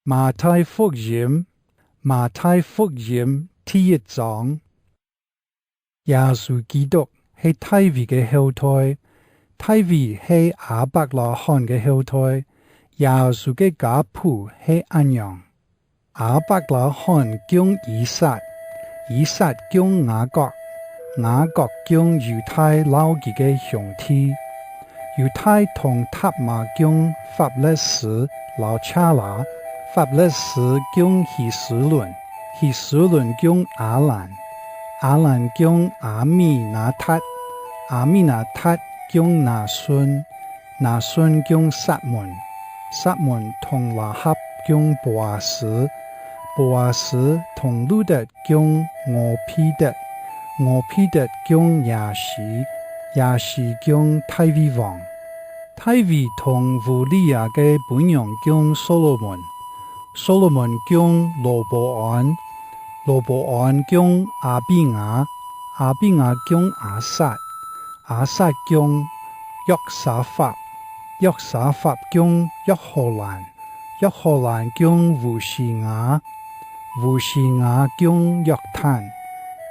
馬太福音第一章，耶穌基督係大衛嘅後代，大衛係亞伯拉罕嘅後代，耶穌嘅家譜係咁樣：亞伯拉罕供以撒，以撒供雅各，雅各供猶太老幾嘅兄弟，猶太同塔瑪供法勒斯老查拉，法勒斯供希斯倫，希斯倫供亞蘭，亞蘭供亞米拿塔，亞米拿塔供拿順，拿順供撒門，撒門同拉合供波阿斯，波阿斯同路得供俄毗得，俄毗得供亞西，亞西供大衛王，大衛同烏利亞嘅本樣供所羅門，所羅門供羅波安，羅波安供亞比雅，亞比雅供亞撒，亞撒供約沙法，約沙法供約荷蘭，約荷蘭供烏西雅，烏西雅供約坦，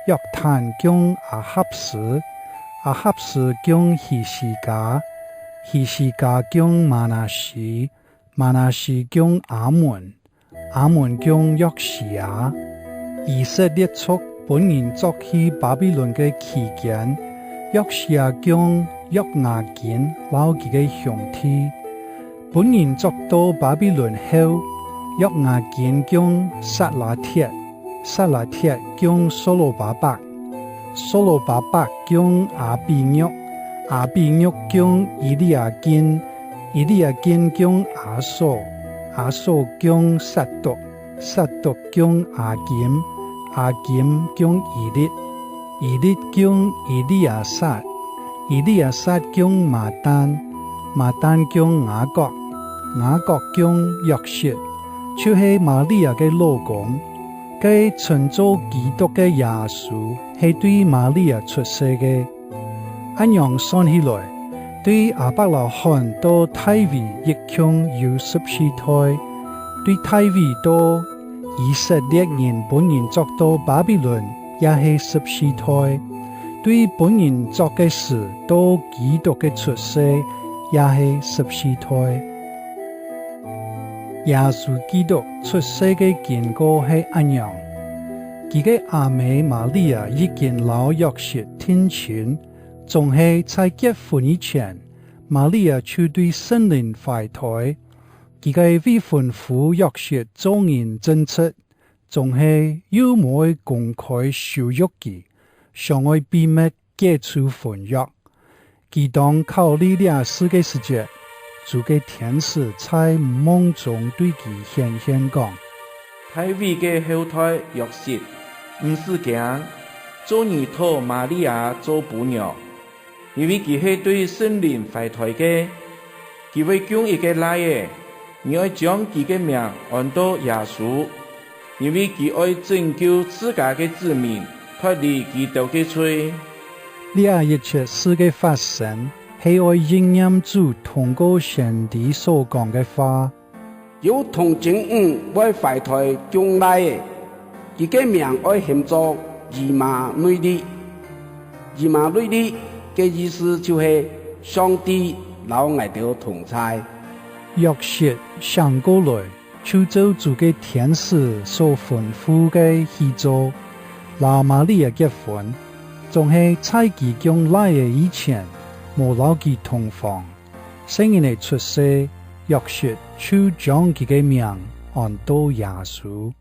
約坦供亞哈斯，亞哈斯供希西家，希西家供瑪拿西，瑪拿西供亞門，亞門供約西亞。以色列族本人作去巴比倫嘅期間，約西亞供約雅斤老幾嘅兄弟，本人作到巴比倫後，約雅斤供撒拉鐵，撒拉鐵供所羅巴伯，所羅巴伯供亞比約，亞比約供以利亞斤，以利亞斤供亞索，亞索供撒督，撒督供亞金，亞金供以利，以利供以利亞撒，以利亞撒供馬丹，馬丹供雅各，雅各供約瑟，就是瑪利亞嘅老公。佢稱作基督嘅耶穌係對瑪利亞出世嘅。咁樣算起來，對亞伯拉罕到大衛一共有14胎，對大衛到以色列人本人作到巴比倫也係14胎，對本人作嘅事到基督嘅出世也係14胎。耶穌基督出世嘅經過係咁樣，佢嘅阿妹瑪利亞已經老約瑟天親，仲係在結婚以前，瑪利亞就對聖靈懷胎。佢嘅未婚夫約瑟眾人證實，仲係要冇公開羞辱佢，想愛秘密解除婚約。佢當考慮這事嘅時節，主嘅天使在夢中對佢顯現講：大衛嘅後代約瑟，唔使驚，做你討瑪利亞做伴娘，因為佢係對聖靈懷胎嘅，佢會將一個來嘅，你要將佢嘅名按到耶穌，因為佢愛拯救自家嘅子民，脫離基督嘅罪。呢一切事嘅發生，係愛應驗主通過先知所講嘅話。有童貞女愛懷胎將來嘅，佢嘅名愛喊做以馬內利。以馬內利嘅意思就係上帝老愛到同在。約瑟想過來，就照主嘅天使所吩咐嘅去做，拉瑪利亞結婚，仲係在佢將來嘅以前，冇老佢同房。聖人嘅出世，約瑟就將佢嘅名按到耶穌。